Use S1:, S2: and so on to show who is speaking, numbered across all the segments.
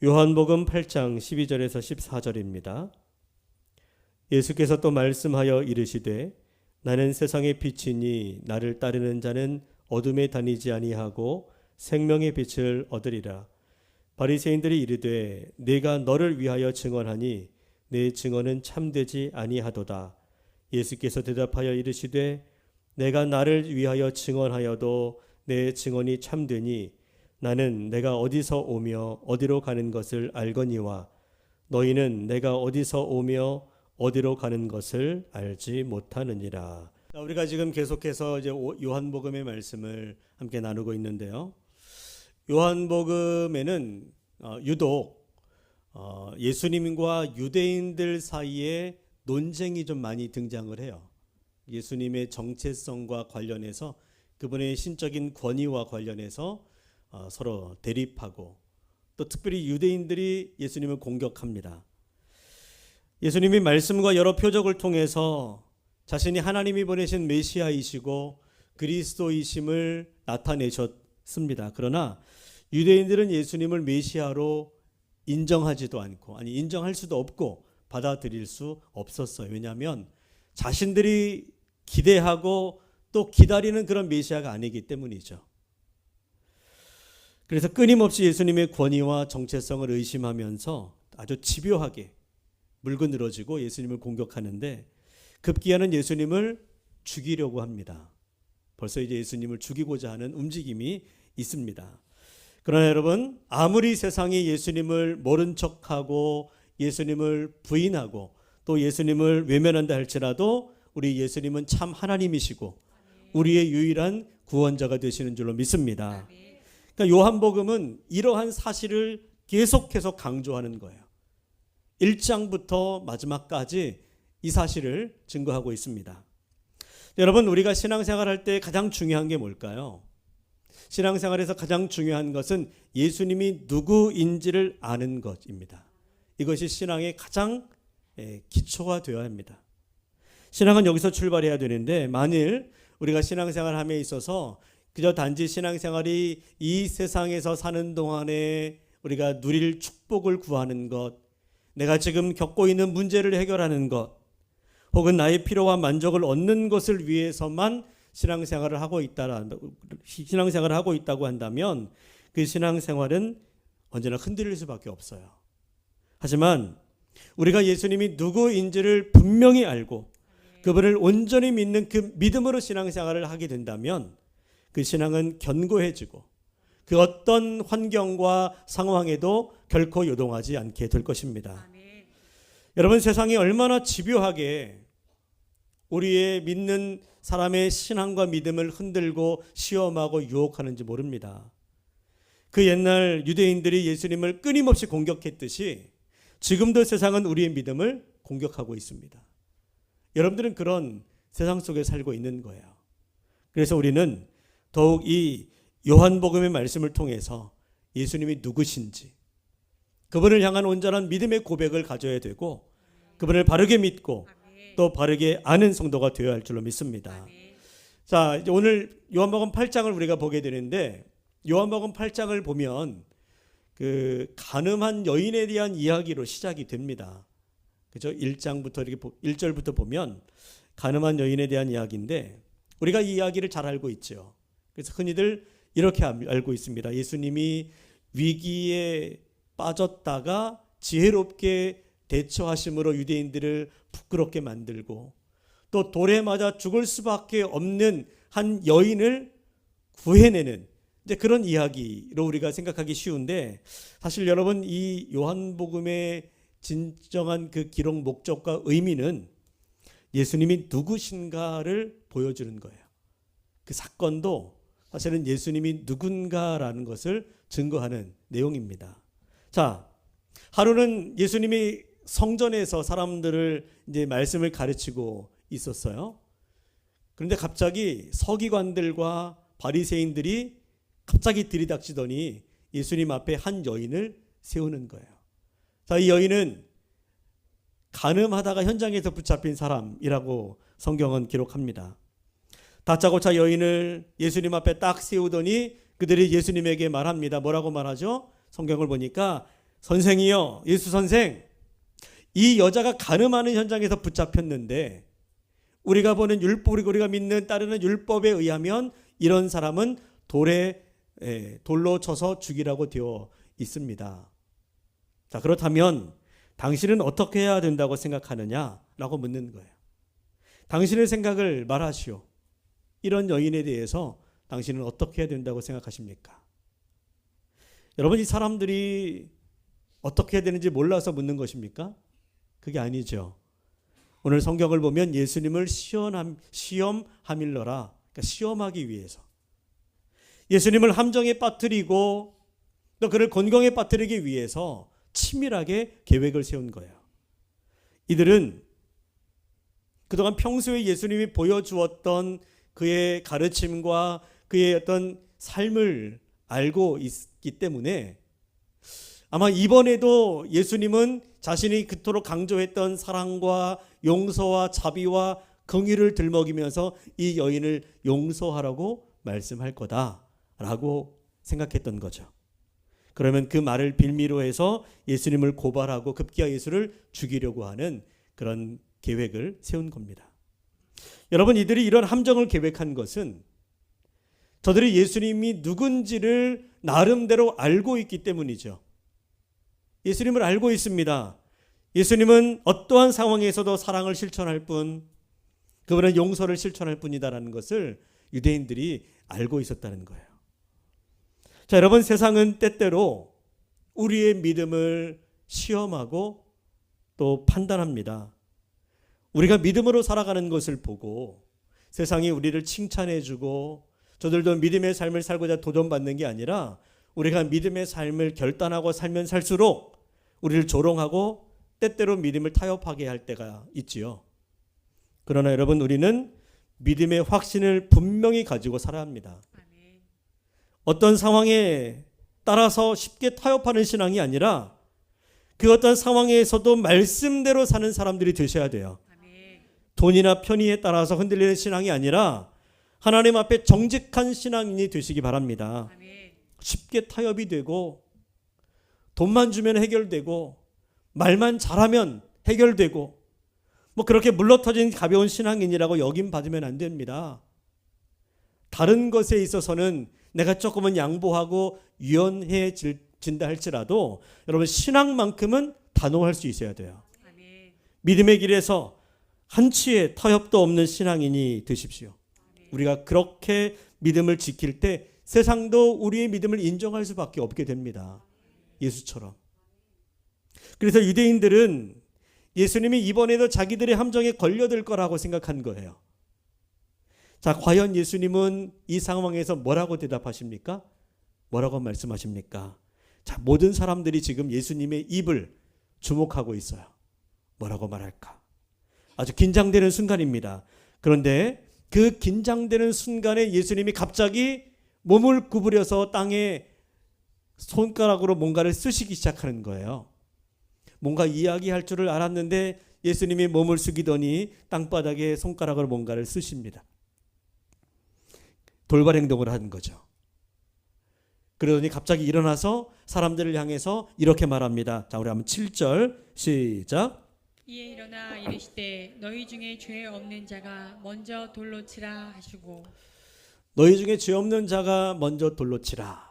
S1: 요한복음 8장 12절에서 14절입니다. 예수께서 또 말씀하여 이르시되 나는 세상의 빛이니 나를 따르는 자는 어둠에 다니지 아니하고 생명의 빛을 얻으리라. 바리새인들이 이르되 내가 너를 위하여 증언하니 내 증언은 참되지 아니하도다. 예수께서 대답하여 이르시되 내가 나를 위하여 증언하여도 내 증언이 참되니 나는 내가 어디서 오며 어디로 가는 것을 알거니와 너희는 내가 어디서 오며 어디로 가는 것을 알지 못하느니라. 우리가 지금 계속해서 이제 요한복음의 말씀을 함께 나누고 있는데요. 요한복음에는 유독 예수님과 유대인들 사이에 논쟁이 좀 많이 등장을 해요. 예수님의 정체성과 관련해서 그분의 신적인 권위와 관련해서 서로 대립하고 또 특별히 유대인들이 예수님을 공격합니다. 예수님이 말씀과 여러 표적을 통해서 자신이 하나님이 보내신 메시아이시고 그리스도이심을 나타내셨습니다. 그러나 유대인들은 예수님을 메시아로 인정하지도 않고 인정할 수도 없고 받아들일 수 없었어요. 왜냐하면 자신들이 기대하고 또 기다리는 그런 메시아가 아니기 때문이죠. 그래서 끊임없이 예수님의 권위와 정체성을 의심하면서 아주 집요하게 물고 늘어지고 예수님을 공격하는데 급기야는 예수님을 죽이려고 합니다. 벌써 이제 예수님을 죽이고자 하는 움직임이 있습니다. 그러나 여러분, 아무리 세상이 예수님을 모른 척하고 예수님을 부인하고 또 예수님을 외면한다 할지라도 우리 예수님은 참 하나님이시고 우리의 유일한 구원자가 되시는 줄로 믿습니다. 그러니까 요한복음은 이러한 사실을 계속해서 강조하는 거예요. 1장부터 마지막까지 이 사실을 증거하고 있습니다. 여러분, 우리가 신앙생활할 때 가장 중요한 게 뭘까요? 신앙생활에서 가장 중요한 것은 예수님이 누구인지를 아는 것입니다. 이것이 신앙의 가장 기초가 되어야 합니다. 신앙은 여기서 출발해야 되는데 만일 우리가 신앙생활함에 있어서 그저 단지 신앙생활이 이 세상에서 사는 동안에 우리가 누릴 축복을 구하는 것, 내가 지금 겪고 있는 문제를 해결하는 것, 혹은 나의 필요와 만족을 얻는 것을 위해서만 신앙생활을 하고 있다고 한다면 그 신앙생활은 언제나 흔들릴 수밖에 없어요. 하지만 우리가 예수님이 누구인지를 분명히 알고 그분을 온전히 믿는 그 믿음으로 신앙생활을 하게 된다면 그 신앙은 견고해지고 그 어떤 환경과 상황에도 결코 요동하지 않게 될 것입니다. 아멘. 여러분, 세상이 얼마나 집요하게 우리의 믿는 사람의 신앙과 믿음을 흔들고 시험하고 유혹하는지 모릅니다. 그 옛날 유대인들이 예수님을 끊임없이 공격했듯이 지금도 세상은 우리의 믿음을 공격하고 있습니다. 여러분들은 그런 세상 속에 살고 있는 거예요. 그래서 우리는 더욱 이 요한복음의 말씀을 통해서 예수님이 누구신지 그분을 향한 온전한 믿음의 고백을 가져야 되고 그분을 바르게 믿고 또 바르게 아는 성도가 되어야 할 줄로 믿습니다. 자, 이제 오늘 요한복음 8장을 우리가 보게 되는데 요한복음 8장을 보면 그 간음한 여인에 대한 이야기로 시작이 됩니다. 그죠? 1장부터 이렇게 1절부터 보면 간음한 여인에 대한 이야기인데 우리가 이 이야기를 잘 알고 있죠. 그래서 흔히들 이렇게 알고 있습니다. 예수님이 위기에 빠졌다가 지혜롭게 대처하심으로 유대인들을 부끄럽게 만들고 또 돌에 맞아 죽을 수밖에 없는 한 여인을 구해내는 이제 그런 이야기로 우리가 생각하기 쉬운데 사실 여러분 이 요한복음의 진정한 그 기록 목적과 의미는 예수님이 누구신가를 보여주는 거예요. 그 사건도 사실은 예수님이 누군가라는 것을 증거하는 내용입니다. 자, 하루는 예수님이 성전에서 사람들을 이제 말씀을 가르치고 있었어요. 그런데 갑자기 서기관들과 바리새인들이 갑자기 들이닥치더니 예수님 앞에 한 여인을 세우는 거예요. 자, 이 여인은 간음하다가 현장에서 붙잡힌 사람이라고 성경은 기록합니다. 다짜고짜 여인을 예수님 앞에 딱 세우더니 그들이 예수님에게 말합니다. 뭐라고 말하죠? 성경을 보니까 선생이요, 예수 선생, 이 여자가 간음하는 현장에서 붙잡혔는데 우리가 보는 율법, 우리가 믿는 따르는 율법에 의하면 이런 사람은 돌로 쳐서 죽이라고 되어 있습니다. 자, 그렇다면 당신은 어떻게 해야 된다고 생각하느냐라고 묻는 거예요. 당신의 생각을 말하시오. 이런 여인에 대해서 당신은 어떻게 해야 된다고 생각하십니까? 여러분, 이 사람들이 어떻게 해야 되는지 몰라서 묻는 것입니까? 그게 아니죠. 오늘 성경을 보면 예수님을 시험하밀러라, 그러니까 시험하기 위해서, 예수님을 함정에 빠뜨리고 또 그를 곤경에 빠뜨리기 위해서 치밀하게 계획을 세운 거예요. 이들은 그동안 평소에 예수님이 보여주었던 그의 가르침과 그의 어떤 삶을 알고 있기 때문에 아마 이번에도 예수님은 자신이 그토록 강조했던 사랑과 용서와 자비와 긍휼을 들먹이면서 이 여인을 용서하라고 말씀할 거다라고 생각했던 거죠. 그러면 그 말을 빌미로 해서 예수님을 고발하고 급기야 예수를 죽이려고 하는 그런 계획을 세운 겁니다. 여러분, 이들이 이런 함정을 계획한 것은 저들이 예수님이 누군지를 나름대로 알고 있기 때문이죠. 예수님을 알고 있습니다. 예수님은 어떠한 상황에서도 사랑을 실천할 뿐, 그분은 용서를 실천할 뿐이다라는 것을 유대인들이 알고 있었다는 거예요. 자, 여러분, 세상은 때때로 우리의 믿음을 시험하고 또 판단합니다. 우리가 믿음으로 살아가는 것을 보고 세상이 우리를 칭찬해주고 저들도 믿음의 삶을 살고자 도전받는 게 아니라 우리가 믿음의 삶을 결단하고 살면 살수록 우리를 조롱하고 때때로 믿음을 타협하게 할 때가 있지요. 그러나 여러분, 우리는 믿음의 확신을 분명히 가지고 살아야 합니다. 어떤 상황에 따라서 쉽게 타협하는 신앙이 아니라 그 어떤 상황에서도 말씀대로 사는 사람들이 되셔야 돼요. 돈이나 편의에 따라서 흔들리는 신앙이 아니라 하나님 앞에 정직한 신앙인이 되시기 바랍니다. 쉽게 타협이 되고 돈만 주면 해결되고 말만 잘하면 해결되고 뭐 그렇게 물러터진 가벼운 신앙인이라고 여김받으면 안 됩니다. 다른 것에 있어서는 내가 조금은 양보하고 유연해진다 할지라도 여러분, 신앙만큼은 단호할 수 있어야 돼요. 믿음의 길에서 한치의 타협도 없는 신앙인이 되십시오. 우리가 그렇게 믿음을 지킬 때 세상도 우리의 믿음을 인정할 수밖에 없게 됩니다. 예수처럼. 그래서 유대인들은 예수님이 이번에도 자기들의 함정에 걸려들 거라고 생각한 거예요. 자, 과연 예수님은 이 상황에서 뭐라고 대답하십니까? 뭐라고 말씀하십니까? 자, 모든 사람들이 지금 예수님의 입을 주목하고 있어요. 뭐라고 말할까? 아주 긴장되는 순간입니다. 그런데 그 긴장되는 순간에 예수님이 갑자기 몸을 구부려서 땅에 손가락으로 뭔가를 쓰시기 시작하는 거예요. 뭔가 이야기할 줄을 알았는데 예수님이 몸을 숙이더니 땅바닥에 손가락으로 뭔가를 쓰십니다. 돌발 행동을 하는 거죠. 그러더니 갑자기 일어나서 사람들을 향해서 이렇게 말합니다. 자, 우리 한번 7절 시작.
S2: 이에 일어나 이르시되 너희 중에 죄 없는 자가 먼저 돌로 치라 하시고,
S1: 너희 중에 죄 없는 자가 먼저 돌로 치라,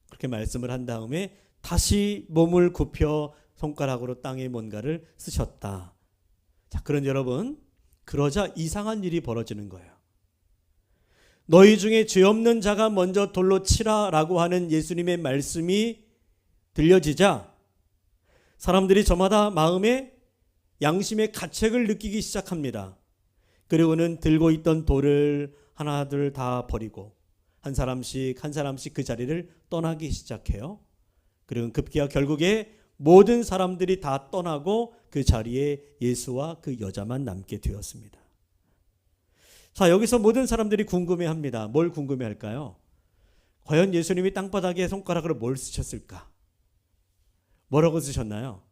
S1: 그렇게 말씀을 한 다음에 다시 몸을 굽혀 손가락으로 땅에 뭔가를 쓰셨다. 자, 그런 여러분, 그러자 이상한 일이 벌어지는 거예요. 너희 중에 죄 없는 자가 먼저 돌로 치라라고 하는 예수님의 말씀이 들려지자 사람들이 저마다 마음에 양심의 가책을 느끼기 시작합니다. 그리고는 들고 있던 돌을 하나둘 다 버리고 한 사람씩 그 자리를 떠나기 시작해요. 그리고 급기야 결국에 모든 사람들이 다 떠나고 그 자리에 예수와 그 여자만 남게 되었습니다. 자, 여기서 모든 사람들이 궁금해합니다. 뭘 궁금해할까요? 과연 예수님이 땅바닥에 손가락으로 뭘 쓰셨을까? 뭐라고 쓰셨나요?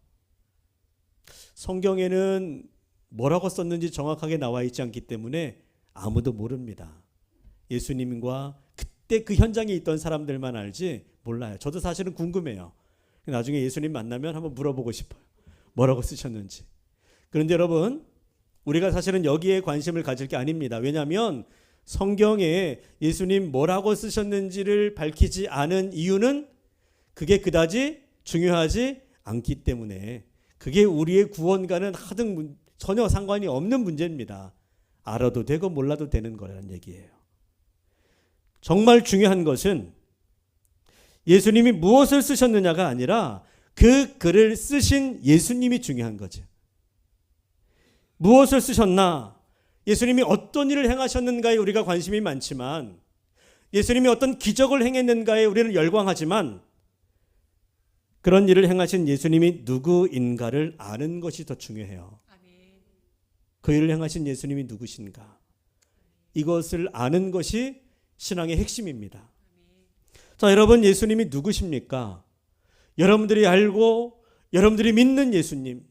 S1: 성경에는 뭐라고 썼는지 정확하게 나와 있지 않기 때문에 아무도 모릅니다. 예수님과 그때 그 현장에 있던 사람들만 알지 몰라요. 저도 사실은 궁금해요. 나중에 예수님 만나면 한번 물어보고 싶어요. 뭐라고 쓰셨는지. 그런데 여러분, 우리가 사실은 여기에 관심을 가질 게 아닙니다. 왜냐하면 성경에 예수님 뭐라고 쓰셨는지를 밝히지 않은 이유는 그게 그다지 중요하지 않기 때문에, 그게 우리의 구원과는 하등 전혀 상관이 없는 문제입니다. 알아도 되고 몰라도 되는 거라는 얘기예요. 정말 중요한 것은 예수님이 무엇을 쓰셨느냐가 아니라 그 글을 쓰신 예수님이 중요한 거죠. 무엇을 쓰셨나? 예수님이 어떤 일을 행하셨는가에 우리가 관심이 많지만, 예수님이 어떤 기적을 행했는가에 우리는 열광하지만, 그런 일을 행하신 예수님이 누구인가를 아는 것이 더 중요해요. 그 일을 행하신 예수님이 누구신가? 이것을 아는 것이 신앙의 핵심입니다. 자, 여러분, 예수님이 누구십니까? 여러분들이 알고 여러분들이 믿는 예수님,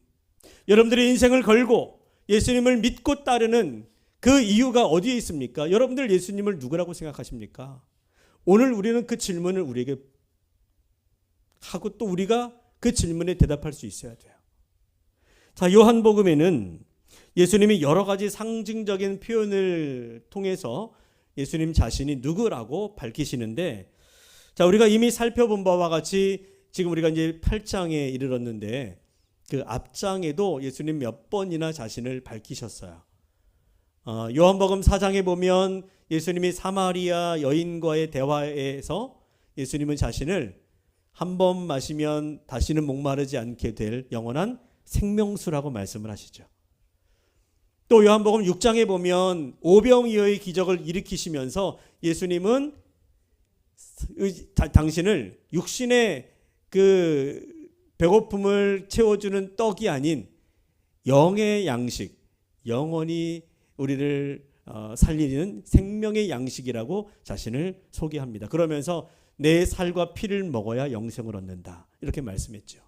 S1: 여러분들의 인생을 걸고 예수님을 믿고 따르는 그 이유가 어디에 있습니까? 여러분들 예수님을 누구라고 생각하십니까? 오늘 우리는 그 질문을 우리에게 하고 또 우리가 그 질문에 대답할 수 있어야 돼요. 자, 요한복음에는 예수님이 여러 가지 상징적인 표현을 통해서 예수님 자신이 누구라고 밝히시는데, 자, 우리가 이미 살펴본 바와 같이 지금 우리가 이제 8장에 이르렀는데, 그 앞장에도 예수님 몇 번이나 자신을 밝히셨어요. 요한복음 4장에 보면 예수님이 사마리아 여인과의 대화에서 예수님은 자신을 한 번 마시면 다시는 목마르지 않게 될 영원한 생명수라고 말씀을 하시죠. 또 요한복음 6장에 보면 오병이어의 기적을 일으키시면서 예수님은 당신을 육신의 그 배고픔을 채워주는 떡이 아닌 영의 양식, 영원히 우리를 살리는 생명의 양식이라고 자신을 소개합니다. 그러면서 내 살과 피를 먹어야 영생을 얻는다, 이렇게 말씀했죠.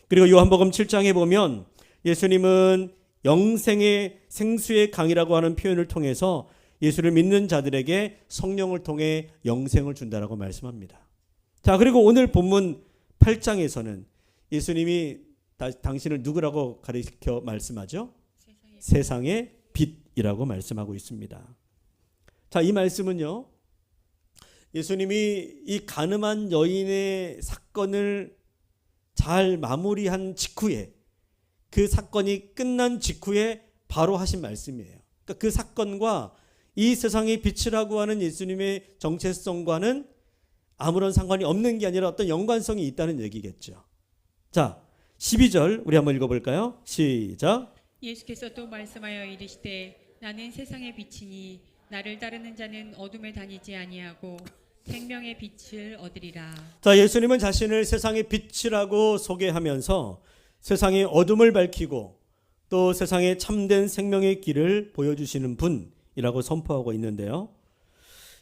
S1: 그리고 요한복음 7장에 보면 예수님은 영생의 생수의 강이라고 하는 표현을 통해서 예수를 믿는 자들에게 성령을 통해 영생을 준다라고 말씀합니다. 자, 그리고 오늘 본문 8장에서는 예수님이 당신을 누구라고 가리켜 말씀하죠? 세상의 빛이라고 말씀하고 있습니다. 자, 이 말씀은요, 예수님이 이 가늠한 여인의 사건을 잘 마무리한 직후에, 그 사건이 끝난 직후에 바로 하신 말씀이에요. 그러니까 그 사건과 이 세상의 빛이라고 하는 예수님의 정체성과는 아무런 상관이 없는 게 아니라 어떤 연관성이 있다는 얘기겠죠. 자, 12절 우리 한번 읽어볼까요? 시작.
S2: 예수께서 또 말씀하여 이르시되 나는 세상의 빛이니 나를 따르는 자는 어둠에 다니지 아니하고 생명의 빛을 얻으리라.
S1: 자, 예수님은 자신을 세상의 빛이라고 소개하면서 세상의 어둠을 밝히고 또 세상에 참된 생명의 길을 보여주시는 분이라고 선포하고 있는데요.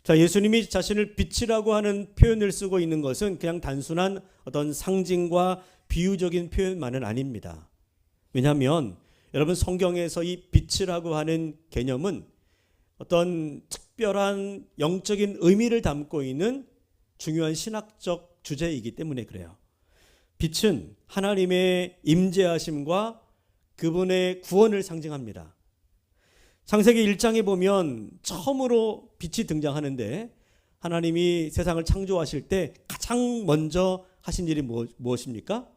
S1: 자, 예수님이 자신을 빛이라고 하는 표현을 쓰고 있는 것은 그냥 단순한 어떤 상징과 비유적인 표현만은 아닙니다. 왜냐하면 여러분, 성경에서 이 빛이라고 하는 개념은 어떤 특별한 영적인 의미를 담고 있는 중요한 신학적 주제이기 때문에 그래요. 빛은 하나님의 임재하심과 그분의 구원을 상징합니다. 창세기 1장에 보면 처음으로 빛이 등장하는데, 하나님이 세상을 창조하실 때 가장 먼저 하신 일이 무엇입니까?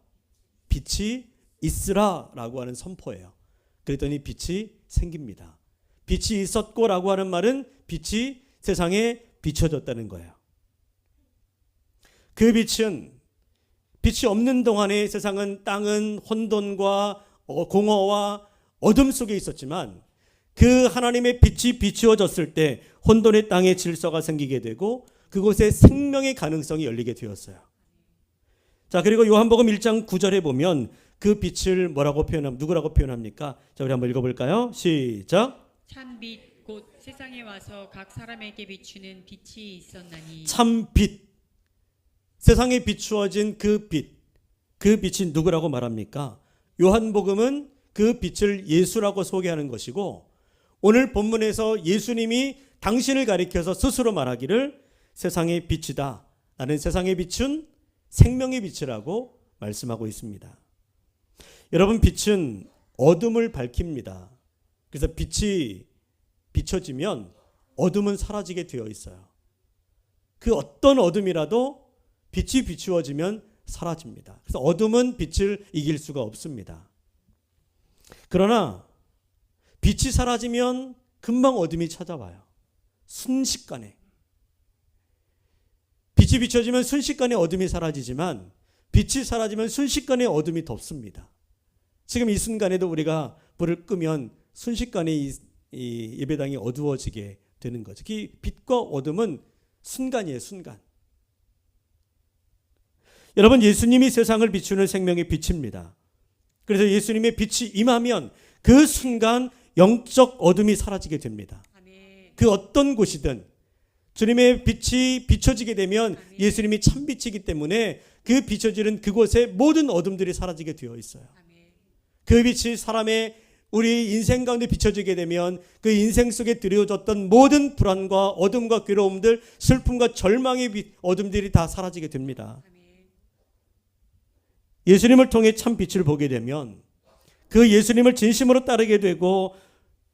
S1: 빛이 있으라라고 하는 선포예요. 그랬더니 빛이 생깁니다. 빛이 있었고라고 하는 말은 빛이 세상에 비춰졌다는 거예요. 그 빛은, 빛이 없는 동안에 세상은, 땅은 혼돈과 공허와 어둠 속에 있었지만 그 하나님의 빛이 비추어졌을 때 혼돈의 땅에 질서가 생기게 되고 그곳에 생명의 가능성이 열리게 되었어요. 자, 그리고 요한복음 1장 9절에 보면 그 빛을 누구라고 표현합니까? 자, 우리 한번 읽어볼까요? 시작.
S2: 참빛 곧 세상에 와서 각 사람에게 비추는 빛이 있었나니.
S1: 참빛, 세상에 비추어진 그 빛, 그 빛이 누구라고 말합니까? 요한복음은 그 빛을 예수라고 소개하는 것이고, 오늘 본문에서 예수님이 당신을 가리켜서 스스로 말하기를 세상의 빛이다, 나는 세상의 빛은 생명의 빛이라고 말씀하고 있습니다. 여러분, 빛은 어둠을 밝힙니다. 그래서 빛이 비춰지면 어둠은 사라지게 되어 있어요. 그 어떤 어둠이라도 빛이 비추어지면 사라집니다. 그래서 어둠은 빛을 이길 수가 없습니다. 그러나 빛이 사라지면 금방 어둠이 찾아와요. 순식간에. 빛이 비춰지면 순식간에 어둠이 사라지지만 빛이 사라지면 순식간에 어둠이 덮습니다. 지금 이 순간에도 우리가 불을 끄면 순식간에 이 예배당이 어두워지게 되는 거죠. 이 빛과 어둠은 순간이에요, 순간. 여러분, 예수님이 세상을 비추는 생명의 빛입니다. 그래서 예수님의 빛이 임하면 그 순간 영적 어둠이 사라지게 됩니다.
S2: 아멘.
S1: 그 어떤 곳이든 주님의 빛이 비춰지게 되면 예수님이 참빛이기 때문에 그 비춰지는 그곳에 모든 어둠들이 사라지게 되어 있어요.
S2: 아멘.
S1: 그 빛이 사람의 우리 인생 가운데 비춰지게 되면 그 인생 속에 드리워졌던 모든 불안과 어둠과 괴로움들, 슬픔과 절망의 어둠들이 다 사라지게 됩니다.
S2: 아멘.
S1: 예수님을 통해 참 빛을 보게 되면 그 예수님을 진심으로 따르게 되고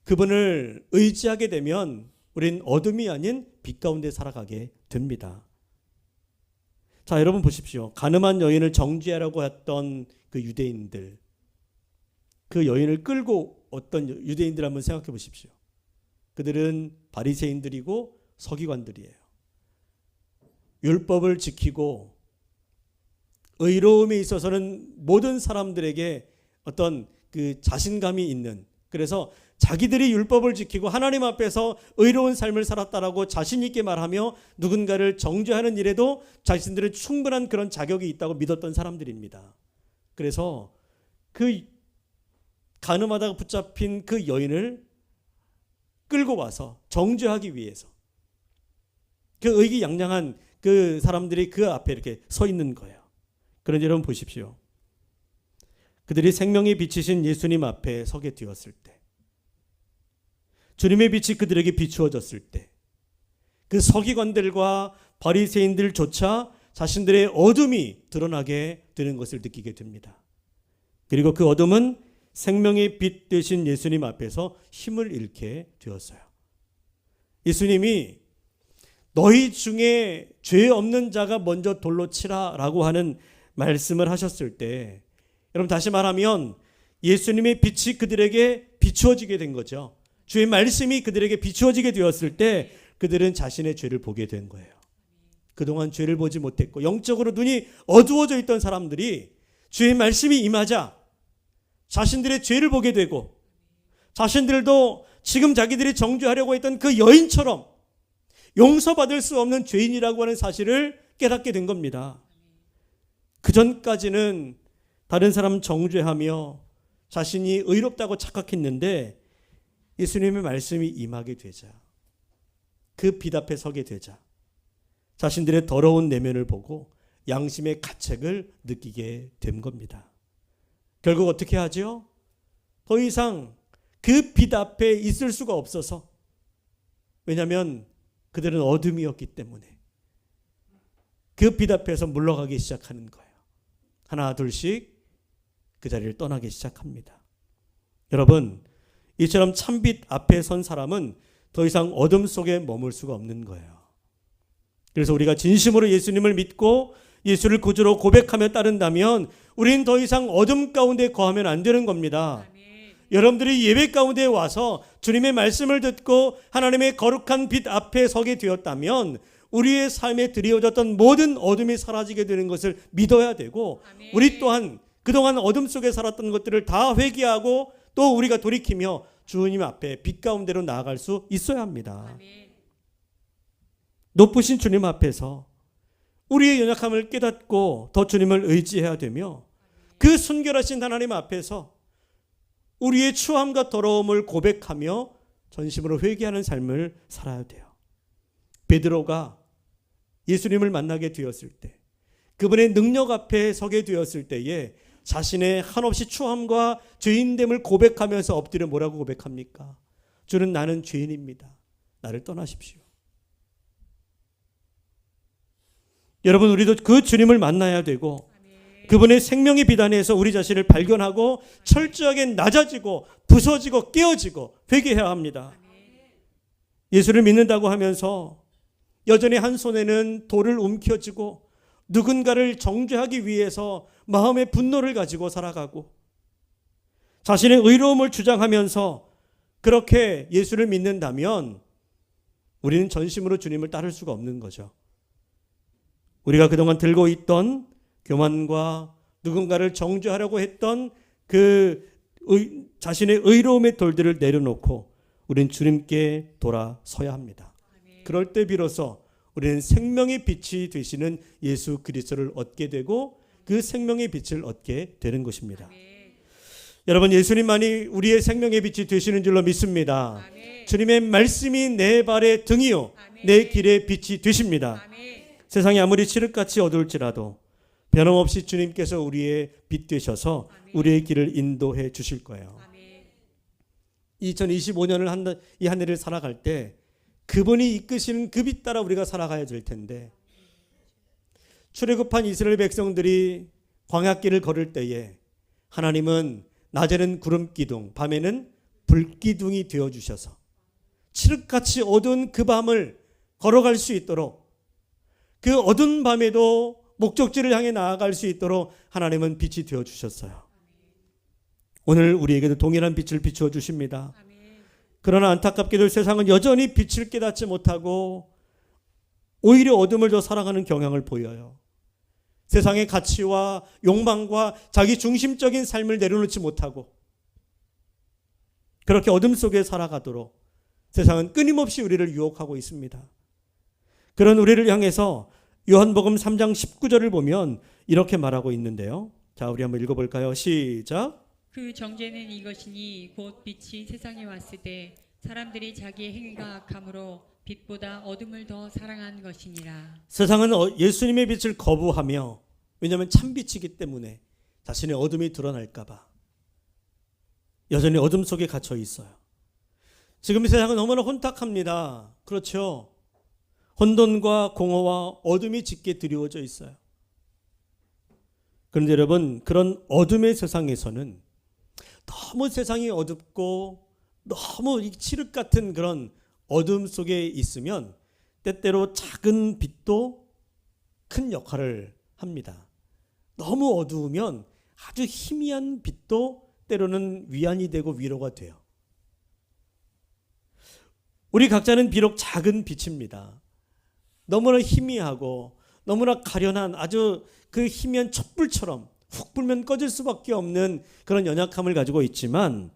S1: 그분을 의지하게 되면 우린 어둠이 아닌 빛 가운데 살아가게 됩니다. 자, 여러분 보십시오. 가늠한 여인을 정죄하라고 했던 그 유대인들, 그 여인을 끌고 어떤 유대인들 한번 생각해 보십시오. 그들은 바리새인들이고 서기관들이에요. 율법을 지키고 의로움에 있어서는 모든 사람들에게 어떤 그 자신감이 있는, 그래서 자기들이 율법을 지키고 하나님 앞에서 의로운 삶을 살았다라고 자신 있게 말하며 누군가를 정죄하는 일에도 자신들은 충분한 그런 자격이 있다고 믿었던 사람들입니다. 그래서 그 간음하다가 붙잡힌 그 여인을 끌고 와서 정죄하기 위해서 그 의기양양한 그 사람들이 그 앞에 이렇게 서 있는 거예요. 그런데 여러분 보십시오. 그들이 생명이 비치신 예수님 앞에 서게 되었을 때, 주님의 빛이 그들에게 비추어졌을 때, 그 서기관들과 바리새인들조차 자신들의 어둠이 드러나게 되는 것을 느끼게 됩니다. 그리고 그 어둠은 생명의 빛 되신 예수님 앞에서 힘을 잃게 되었어요. 예수님이 너희 중에 죄 없는 자가 먼저 돌로 치라라고 하는 말씀을 하셨을 때, 여러분 다시 말하면 예수님의 빛이 그들에게 비추어지게 된 거죠. 주의 말씀이 그들에게 비추어지게 되었을 때 그들은 자신의 죄를 보게 된 거예요. 그동안 죄를 보지 못했고 영적으로 눈이 어두워져 있던 사람들이 주의 말씀이 임하자 자신들의 죄를 보게 되고, 자신들도 지금 자기들이 정죄하려고 했던 그 여인처럼 용서받을 수 없는 죄인이라고 하는 사실을 깨닫게 된 겁니다. 그전까지는 다른 사람 정죄하며 자신이 의롭다고 착각했는데 예수님의 말씀이 임하게 되자, 그 빛 앞에 서게 되자 자신들의 더러운 내면을 보고 양심의 가책을 느끼게 된 겁니다. 결국 어떻게 하죠? 더 이상 그 빛 앞에 있을 수가 없어서, 왜냐하면 그들은 어둠이었기 때문에 그 빛 앞에서 물러가기 시작하는 거예요. 하나 둘씩 그 자리를 떠나기 시작합니다. 여러분, 이처럼 참빛 앞에 선 사람은 더 이상 어둠 속에 머물 수가 없는 거예요. 그래서 우리가 진심으로 예수님을 믿고 예수를 구주로 고백하며 따른다면 우리는 더 이상 어둠 가운데 거하면 안 되는 겁니다.
S2: 아멘.
S1: 여러분들이 예배 가운데 와서 주님의 말씀을 듣고 하나님의 거룩한 빛 앞에 서게 되었다면 우리의 삶에 드리워졌던 모든 어둠이 사라지게 되는 것을 믿어야 되고,
S2: 아멘.
S1: 우리 또한 그동안 어둠 속에 살았던 것들을 다 회개하고 또 우리가 돌이키며 주님 앞에 빛 가운데로 나아갈 수 있어야 합니다.
S2: 아멘.
S1: 높으신 주님 앞에서 우리의 연약함을 깨닫고 더 주님을 의지해야 되며, 그 순결하신 하나님 앞에서 우리의 추함과 더러움을 고백하며 전심으로 회개하는 삶을 살아야 돼요. 베드로가 예수님을 만나게 되었을 때, 그분의 능력 앞에 서게 되었을 때에 자신의 한없이 추함과 죄인됨을 고백하면서 엎드려 뭐라고 고백합니까? 주는 나는 죄인입니다. 나를 떠나십시오. 여러분, 우리도 그 주님을 만나야 되고 그분의 생명의 빛 안에서 우리 자신을 발견하고 철저하게 낮아지고 부서지고 깨어지고 회개해야 합니다. 예수를 믿는다고 하면서 여전히 한 손에는 돌을 움켜쥐고 누군가를 정죄하기 위해서 마음의 분노를 가지고 살아가고 자신의 의로움을 주장하면서 그렇게 예수를 믿는다면 우리는 전심으로 주님을 따를 수가 없는 거죠. 우리가 그동안 들고 있던 교만과 누군가를 정죄하려고 했던 그 자신의 의로움의 돌들을 내려놓고 우리는 주님께 돌아서야 합니다. 그럴 때 비로소 우리는 생명의 빛이 되시는 예수 그리스도를 얻게 되고 그 생명의 빛을 얻게 되는 것입니다. 여러분, 예수님만이 우리의 생명의 빛이 되시는 줄로 믿습니다. 주님의 말씀이 내 발의 등이요 내 길의 빛이 되십니다. 세상이 아무리 칠흑같이 어두울지라도 변함없이 주님께서 우리의 빛 되셔서 우리의 길을 인도해 주실 거예요. 2025년을 이 한 해를 살아갈 때 그분이 이끄시는 그 빛 따라 우리가 살아가야 될 텐데, 출애굽한 이스라엘 백성들이 광야길을 걸을 때에 하나님은 낮에는 구름 기둥, 밤에는 불 기둥이 되어 주셔서 칠흑같이 어두운 그 밤을 걸어갈 수 있도록, 그 어두운 밤에도 목적지를 향해 나아갈 수 있도록 하나님은 빛이 되어 주셨어요. 오늘 우리에게도 동일한 빛을 비추어 주십니다. 그러나 안타깝게도 세상은 여전히 빛을 깨닫지 못하고 오히려 어둠을 더 사랑하는 경향을 보여요. 세상의 가치와 욕망과 자기 중심적인 삶을 내려놓지 못하고 그렇게 어둠 속에 살아가도록 세상은 끊임없이 우리를 유혹하고 있습니다. 그런 우리를 향해서 요한복음 3장 19절을 보면 이렇게 말하고 있는데요. 자, 우리 한번 읽어볼까요? 시작. 그
S2: 정죄는 이것이니 곧 빛이 세상에 왔을 때 사람들이 자기의 행위가 악함으로 빛보다 어둠을 더 사랑한 것이니라. 세상은 예수님의 빛을 거부하며, 왜냐하면 참빛이기 때문에 자신의 어둠이 드러날까 봐 여전히 어둠 속에 갇혀 있어요. 지금 이 세상은 너무나 혼탁합니다. 그렇죠? 혼돈과 공허와 어둠이 짙게 드리워져 있어요. 그런데 여러분, 그런 어둠의 세상에서는 너무 세상이 어둡고 너무 칠흑 같은 그런 어둠 속에 있으면 때때로 작은 빛도 큰 역할을 합니다. 너무 어두우면 아주 희미한 빛도 때로는 위안이 되고 위로가 돼요. 우리 각자는 비록 작은 빛입니다. 너무나 희미하고 너무나 가련한 아주 그 희미한 촛불처럼 훅 불면 꺼질 수밖에 없는 그런 연약함을 가지고 있지만,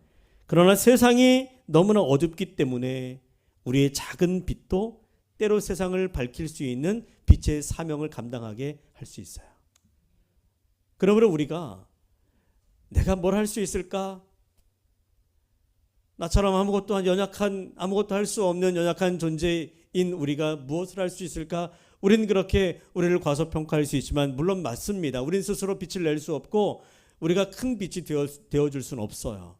S2: 그러나 세상이 너무나 어둡기 때문에 우리의 작은 빛도 때로 세상을 밝힐 수 있는 빛의 사명을 감당하게 할 수 있어요. 그러므로 우리가 내가 뭘 할 수 있을까? 나처럼 아무것도 할 수 없는 연약한 존재인 우리가 무엇을 할 수 있을까? 우리는 그렇게 우리를 과소평가할 수 있지만, 물론 맞습니다. 우린 스스로 빛을 낼 수 없고 우리가 큰 빛이 되어줄 수는 없어요.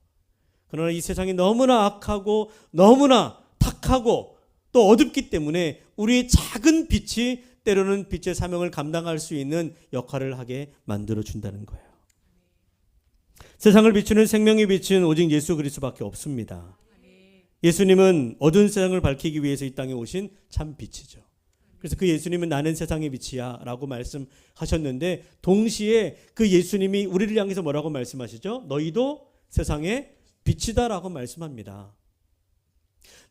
S2: 그러나 이 세상이 너무나 악하고 너무나 탁하고 또 어둡기 때문에 우리의 작은 빛이 때로는 빛의 사명을 감당할 수 있는 역할을 하게 만들어준다는 거예요. 세상을 비추는 생명의 빛은 오직 예수 그리스도밖에 없습니다. 예수님은 어두운 세상을 밝히기 위해서 이 땅에 오신 참 빛이죠. 그래서 그 예수님은 나는 세상의 빛이야 라고 말씀하셨는데, 동시에 그 예수님이 우리를 향해서 뭐라고 말씀하시죠? 너희도 세상의 빛이다 라고 말씀합니다.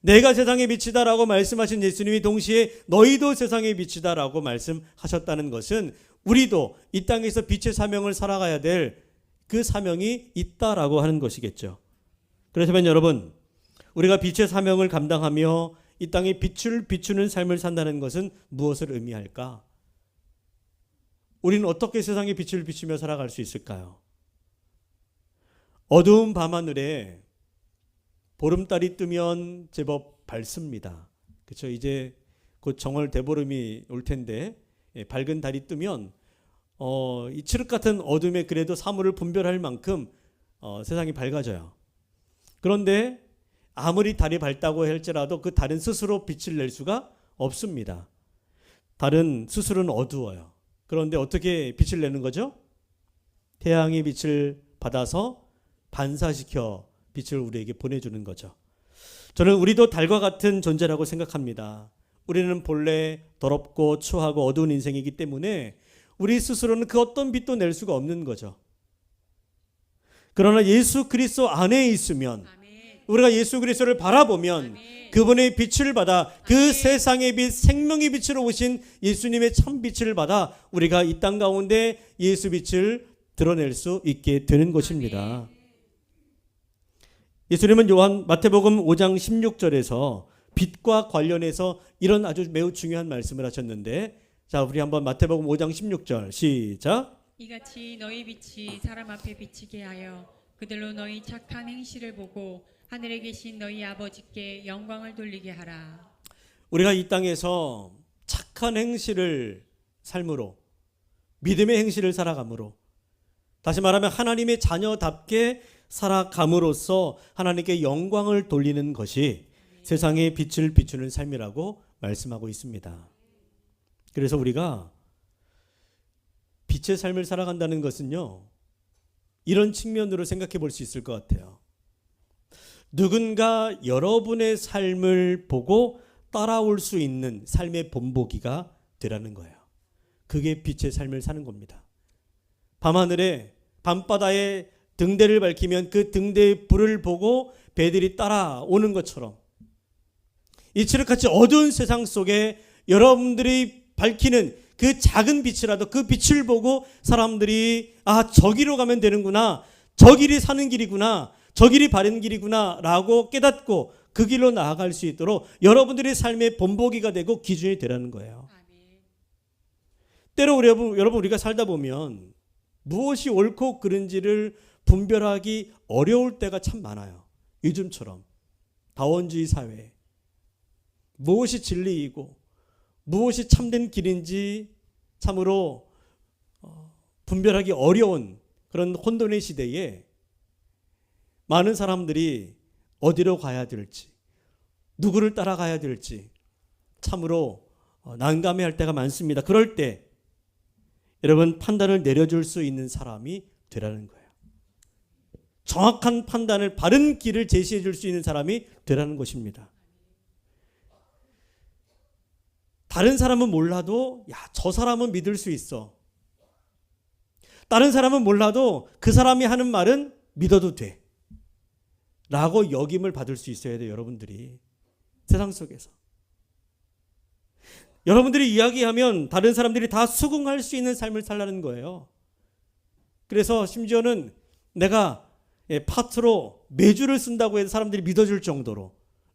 S2: 내가 세상의 빛이다 라고 말씀하신 예수님이 동시에 너희도 세상의 빛이다 라고 말씀하셨다는 것은 우리도 이 땅에서 빛의 사명을 살아가야 될 그 사명이 있다라고 하는 것이겠죠. 그렇다면 여러분, 우리가 빛의 사명을 감당하며 이 땅에 빛을 비추는 삶을 산다는 것은 무엇을 의미할까? 우리는 어떻게 세상에 빛을 비추며 살아갈 수 있을까요? 어두운 밤하늘에 보름달이 뜨면 제법 밝습니다. 그렇죠? 이제 곧 정월 대보름이 올 텐데 밝은 달이 뜨면 이 칠흑 같은 어둠에 그래도 사물을 분별할 만큼 세상이 밝아져요. 그런데 아무리 달이 밝다고 할지라도 그 달은 스스로 빛을 낼 수가 없습니다. 달은 스스로는 어두워요. 그런데 어떻게 빛을 내는 거죠?
S1: 태양의 빛을 받아서 반사시켜 빛을 우리에게 보내주는 거죠. 저는 우리도 달과 같은 존재라고 생각합니다. 우리는 본래 더럽고 추하고 어두운 인생이기 때문에 우리 스스로는 그 어떤 빛도 낼 수가 없는 거죠. 그러나 예수 그리스도 안에 있으면, 우리가 예수 그리스도를 바라보면 그분의 빛을 받아, 그 세상의 빛, 생명의 빛으로 오신 예수님의 참 빛을 받아 우리가 이 땅 가운데 예수 빛을 드러낼 수 있게 되는 것입니다. 예수님은 마태복음 5장 16절에서 빛과 관련해서 이런 아주 매우 중요한 말씀을 하셨는데, 자, 우리 한번 마태복음 5장 16절 시작.
S3: 이같이 너희 빛이 사람 앞에 비치게 하여 그들로 너희 착한 행실을 보고 하늘에 계신 너희 아버지께 영광을 돌리게 하라.
S1: 우리가 이 땅에서 착한 행실을 삶으로, 믿음의 행실을 살아감으로, 다시 말하면 하나님의 자녀답게 살아감으로써 하나님께 영광을 돌리는 것이 세상에 빛을 비추는 삶이라고 말씀하고 있습니다. 그래서 우리가 빛의 삶을 살아간다는 것은요, 이런 측면으로 생각해 볼 수 있을 것 같아요. 누군가 여러분의 삶을 보고 따라올 수 있는 삶의 본보기가 되라는 거예요. 그게 빛의 삶을 사는 겁니다. 밤하늘에, 밤바다에 등대를 밝히면 그 등대의 불을 보고 배들이 따라오는 것처럼, 이 칠흑같이 어두운 세상 속에 여러분들이 밝히는 그 작은 빛이라도 그 빛을 보고 사람들이 저기로 가면 되는구나, 저 길이 사는 길이구나, 저 길이 바른 길이구나 라고 깨닫고 그 길로 나아갈 수 있도록 여러분들의 삶의 본보기가 되고 기준이 되라는 거예요. 때로 여러분 우리가 살다 보면 무엇이 옳고 그른지를 분별하기 어려울 때가 참 많아요. 요즘처럼 다원주의 사회에 무엇이 진리이고 무엇이 참된 길인지 참으로 분별하기 어려운 그런 혼돈의 시대에 많은 사람들이 어디로 가야 될지, 누구를 따라가야 될지 참으로 난감해할 때가 많습니다. 그럴 때 여러분, 판단을 내려줄 수 있는 사람이 되라는 거예요. 정확한 판단을, 바른 길을 제시해 줄 수 있는 사람이 되라는 것입니다. 다른 사람은 몰라도 저 사람은 믿을 수 있어. 다른 사람은 몰라도 그 사람이 하는 말은 믿어도 돼 라고 여김을 받을 수 있어야 돼요. 여러분들이 세상 속에서 여러분들이 이야기하면 다른 사람들이 다 수긍할 수 있는 삶을 살라는 거예요. 그래서 심지어는 내가 파트로 매주를 쓴다고 해서 사람들이 믿어줄 정도로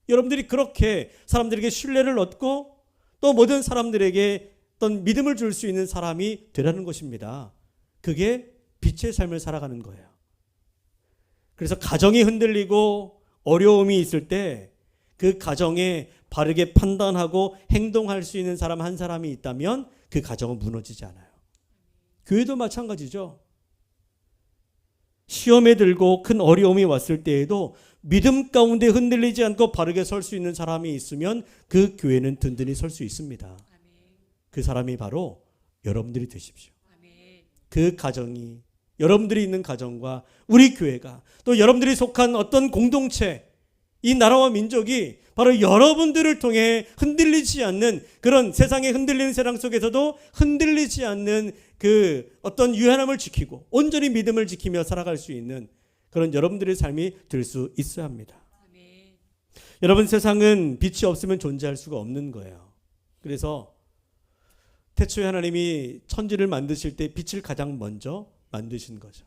S1: 여러분들이 그렇게 사람들에게 신뢰를 얻고 또 모든 사람들에게 어떤 믿음을 줄 수 있는 사람이 되라는 것입니다. 그게 빛의 삶을 살아가는 거예요. 그래서 가정이 흔들리고 어려움이 있을 때 그 가정에 바르게 판단하고 행동할 수 있는 사람 한 사람이 있다면 그 가정은 무너지지 않아요. 교회도 마찬가지죠. 시험에 들고 큰 어려움이 왔을 때에도 믿음 가운데 흔들리지 않고 바르게 설 수 있는 사람이 있으면 그 교회는 든든히 설 수 있습니다. 그 사람이 바로 여러분들이 되십시오. 그 가정이, 여러분들이 있는 가정과 우리 교회가, 또 여러분들이 속한 어떤 공동체, 이 나라와 민족이 바로 여러분들을 통해 흔들리지 않는, 그런 세상에 흔들리는 세상 속에서도 흔들리지 않는 그 어떤 유연함을 지키고 온전히 믿음을 지키며 살아갈 수 있는 그런 여러분들의 삶이 될 수 있어야 합니다. 여러분, 세상은 빛이 없으면 존재할 수가 없는 거예요. 그래서 태초에 하나님이 천지를 만드실 때 빛을 가장 먼저 만드신 거죠.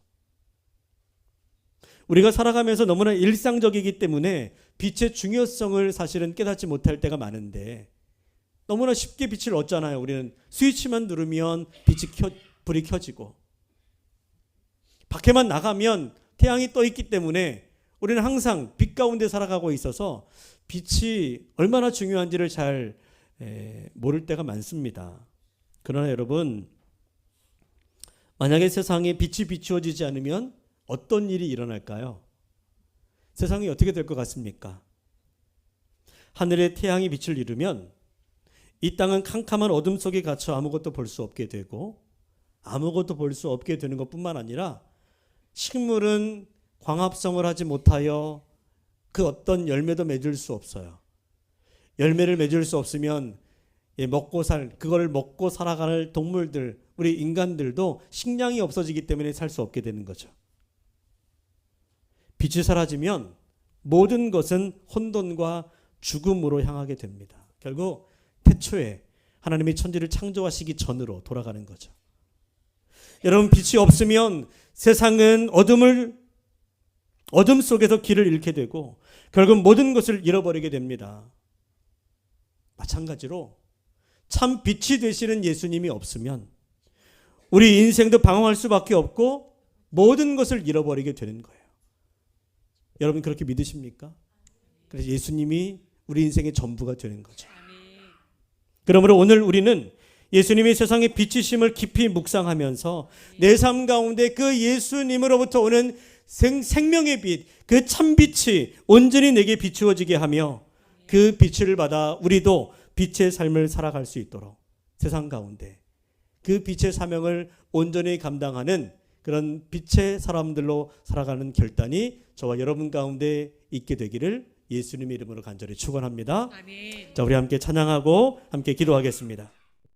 S1: 우리가 살아가면서 너무나 일상적이기 때문에 빛의 중요성을 사실은 깨닫지 못할 때가 많은데, 너무나 쉽게 빛을 얻잖아요. 우리는 스위치만 누르면 불이 켜지고, 밖에만 나가면 태양이 떠 있기 때문에 우리는 항상 빛 가운데 살아가고 있어서 빛이 얼마나 중요한지를 잘 모를 때가 많습니다. 그러나 여러분, 만약에 세상에 빛이 비추어지지 않으면 어떤 일이 일어날까요? 세상이 어떻게 될 것 같습니까? 하늘에 태양이 빛을 잃으면 이 땅은 캄캄한 어둠 속에 갇혀 아무것도 볼 수 없게 되고, 아무것도 볼 수 없게 되는 것뿐만 아니라 식물은 광합성을 하지 못하여 그 어떤 열매도 맺을 수 없어요. 열매를 맺을 수 없으면 그걸 먹고 살아가는 동물들, 우리 인간들도 식량이 없어지기 때문에 살 수 없게 되는 거죠. 빛이 사라지면 모든 것은 혼돈과 죽음으로 향하게 됩니다. 결국 태초에 하나님이 천지를 창조하시기 전으로 돌아가는 거죠. 여러분, 빛이 없으면 세상은 어둠 속에서 길을 잃게 되고 결국 모든 것을 잃어버리게 됩니다. 마찬가지로 참 빛이 되시는 예수님이 없으면 우리 인생도 방황할 수밖에 없고 모든 것을 잃어버리게 되는 거예요. 여러분 그렇게 믿으십니까? 그래서 예수님이 우리 인생의 전부가 되는 거죠. 그러므로 오늘 우리는 예수님이 세상의 빛이심을 깊이 묵상하면서 내 삶 가운데 그 예수님으로부터 오는 생명의 빛, 그 참빛이 온전히 내게 비추어지게 하며 그 빛을 받아 우리도 빛의 삶을 살아갈 수 있도록 세상 가운데 그 빛의 사명을 온전히 감당하는 그런 빛의 사람들로 살아가는 결단이 저와 여러분 가운데 있게 되기를 예수님의 이름으로 간절히 축원합니다.
S3: 아멘.
S1: 자, 우리 함께 찬양하고 함께 기도하겠습니다.